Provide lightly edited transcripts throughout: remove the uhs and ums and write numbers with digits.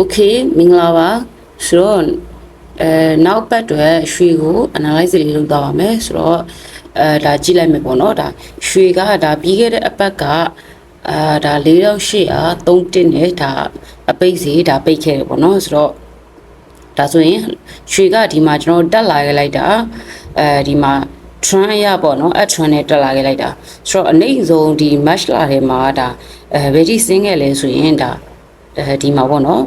okay မင်္ဂလာပါဆိုတော့နောက်ပတ်တွေရွှေကို analyze လေးလုပ်သွားပါမယ်ဆိုတော့ဒါကြည့်လိုက်မယ်ပေါ့နော်ဒါရွှေကဒါပြီးခဲ့တဲ့အပတ်ကဒါ4800 3နဲ့ဒါအပိတ်စီဒါပိတ်ခဲ့တယ်ပေါ့နော်ဆိုတော့ဒါဆိုရင်ရွှေကဒီမှာကျွန်တော်တက်လာခဲ့လိုက်တာဒီမှာ trend ရပေါ့နော်အ trend နဲ့တက်လာခဲ့လိုက်တာဆိုတော့အနည်းဆုံးဒီ match လာထဲမှာဒါဘယ်ထိဆင်းခဲ့လဲဆိုရင်ဒါဒီမှာပေါ့နော်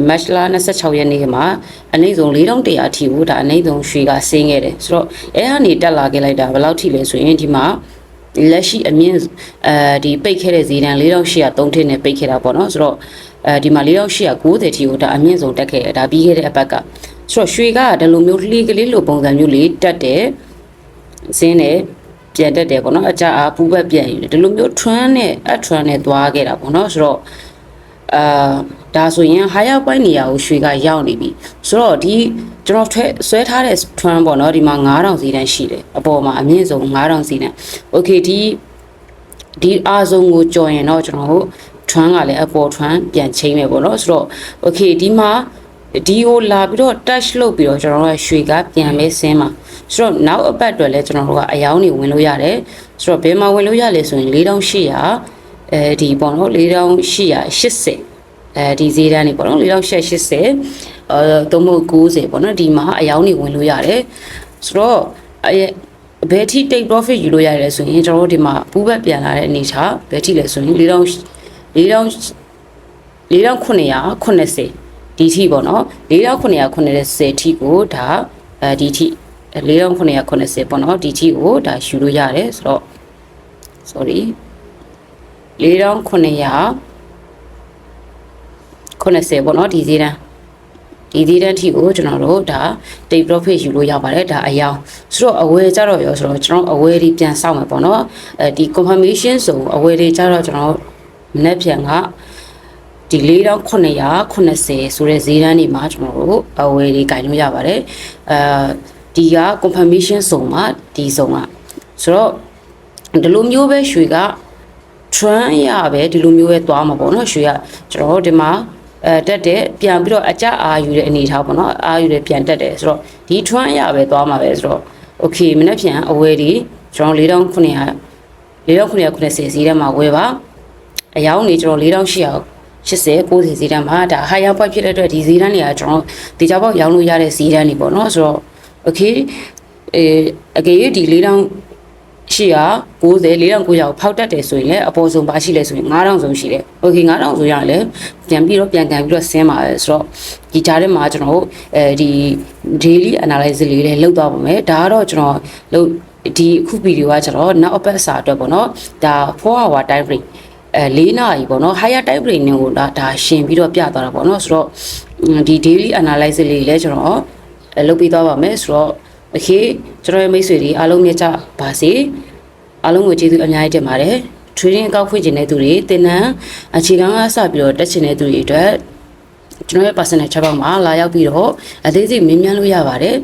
match လာ26ရက်နေ့မှာအနည်းဆုံး4100အထိကိုဒါအနည်းဆုံးရွှေကဆင်းခဲ့တယ်ဆိုတော့အဲကနေတက်လာခဲ့လိုက်တာဘယ်လောက်ထိလဲဆိုရင်ဒီမှာလက်ရှိအမြင့်ဒီပိတ်ခဲ့တဲ့ဈေးတန်း4803ထစ်နဲ့ပိတ်ခဲ့တာပေါ့နော်ဆိုတော့ဒီမှာ4890ထီကိုဒါအမြင့်ဆုံးတက်ခဲ့တယ်ဒါပြီးခဲ့တဲ့အပတ်ကဆိုတော့ရွှေကဒီလိုမျိုးလှေကလေးလိုပုံစံမျိုးလေးတက်တယ်ဆင်းတယ်ပြန်တက်တယ်ပေါ့နော်အကြအားပူဘက်ပြန်ယူတယ်ဒီလိုမျိုး trend နဲ့အ trend နဲ့သွားခဲ့တာပေါ့နော်ဆိုတော့ဒါဆိုရင် higher point နေရာကိုရွှေကရောက်နေပြီဆိုတော့ဒီကျွန်တော်ဆွဲထားတဲ့ trend ပေါ့နော်ဒီမှာ9000စီတန်းရှိတယ်အပေါ်မှာအမြင့်ဆုံး9000စီတန်း okay ဒီအားဆုံးကိုကြော်ရင်တော့ကျွန်တော်တို့ trend ကလည်းအပေါ် trend ပြန်ချိန်မယ်ပေါ့နော်ဆိုတော့ okay ဒီမှာဒီကိုလာပြီးတော့ touch လုပ်ပြီးတော့ကျွန်တော်တို့ရွှေကပြန်မဲဆင်းမှာဆိုတော့နောက်အပတ်အတွက်လည်းကျွန်တော်တို့ကအယောင်းနေဝင်လို့ရတယ်ဆိုတော့ဘယ်မှာဝင်လို့ရလဲဆိုရင်4800ဒီပေါ့နော်4880ဒီဈေးတန်းနေပေါ့နော်4880သုံးဖို့90ပေါ့နော်ဒီမှာအယောင်းနေဝင်လို့ရတယ်ဆိုတော့ဘယ်ထိ take profit ယူလို့ရတယ်ဆိုရင်ကျွန်တော်တို့ဒီမှာပူးဘက်ပြန်လာတဲ့အနေထားဘယ်ထိလဲဆိုရင်4980ဒီထိပေါ့နော်4980ထိကိုဒါဒီထိ4980ပေါ့နော်ဒီထိကိုဒါယူလို့ရတယ်ဆိုတော့ sorry 4980ပေါ့နော်ဒီဈေးတန်းထိကိုကျွန်တော်တို့ဒါ take profit ယူလို့ရပါတယ်ဒါအယောင်ဆိုတော့အဝယ်ကြတော့ရောဆိုတော့ကျွန်တော်အဝယ်ဒီပြန်စောင့်မယ်ပေါ့နော်ဒီ confirmation ဆိုအဝယ်တွေကြတော့ကျွန်တော်မနေ့ပြန်ကဒီ4980ဆိုတဲ့ဈေးတန်းတွေမှာကျွန်တော်တို့အဝယ်တွေကင်လို့ရပါတယ်ဒီက confirmation စုံမှာဒီစုံကဆိုတော့ဒီလိုမျိုးပဲရွှေက trend ရပဲဒီလိုမျိုးပဲသွားမှာပေါ့နော်ရွှေကကျွန်တော်တို့ဒီမှာတက်တဲ့ပြန်ပြီးတော့အကြအာယူတဲ့အနေထားပေါ့နော်အာယူတဲ့ပြန်တက်တယ်ဆိုတော့ဒီ trend ရပဲသွားမှာပဲဆိုတော့ okay မနေ့ပြန်အဝယ်ဒီကျွန်တော်4980ဈေးတန်းမှာဝယ်ပါအယောင်းနေကျွန်တော်4890ဈေးတန်းမှာဒါ higher point ဖြစ်တဲ့အတွက်ဒီဈေးတန်းတွေကကျွန်တော်ဒီကြောက်ပေါက်ရောင်းလို့ရတဲ့ဈေးတန်းတွေပေါ့နော်ဆိုတော့ okay အကယ်၍ဒီ4890ဖောက်တက်တယ်ဆိုရင်လည်းအပေါ်ဆုံးပါရှိလဲဆိုရင်9000ဆုံးရှိတယ် okay 9000ဆိုရရင်လည်းပြန်ကန်ပြီးတော့ဆင်းပါတယ်ဆိုတော့ဒီကြားထဲမှာကျွန်တော်ဒီ daily analysis လေးလည်းလုပ်သွားပါမယ်ဒါကတော့ကျွန်တော်လုပ်ဒီအခုဗီဒီယိုကကျွန်တော်နောက်အပတ်စာအတွက်ပေါ့နော်ဒါ4 hour time frame 4နာရီပေါ့နော် higher time frame ကိုဒါရှင်းပြီးတော့ပြသွားတာပေါ့နော်ဆိုတော့ဒီ daily analysis လေးလည်းကျွန်တော်လုပ်ပြီးသွားပါမယ်ဆိုတော့okay ကျွန်တော်ရဲ့မိတ်ဆွေတွေအားလုံးမြတ်ကြပါစေအားလုံးကိုကျေးဇူးအများကြီးတင်ပါတယ် trading အကောက်ဖွင့်ခြင်းတဲ့သူတွေတင်နန်းအခြေခံကစပြီးတော့တက်ချင်တဲ့သူတွေအတွက်ကျွန်တော်ရဲ့ personal chat box မှာလာရောက်ပြီးတော့အသေးစိတ်မေးမြန်းလို့ရပါတယ်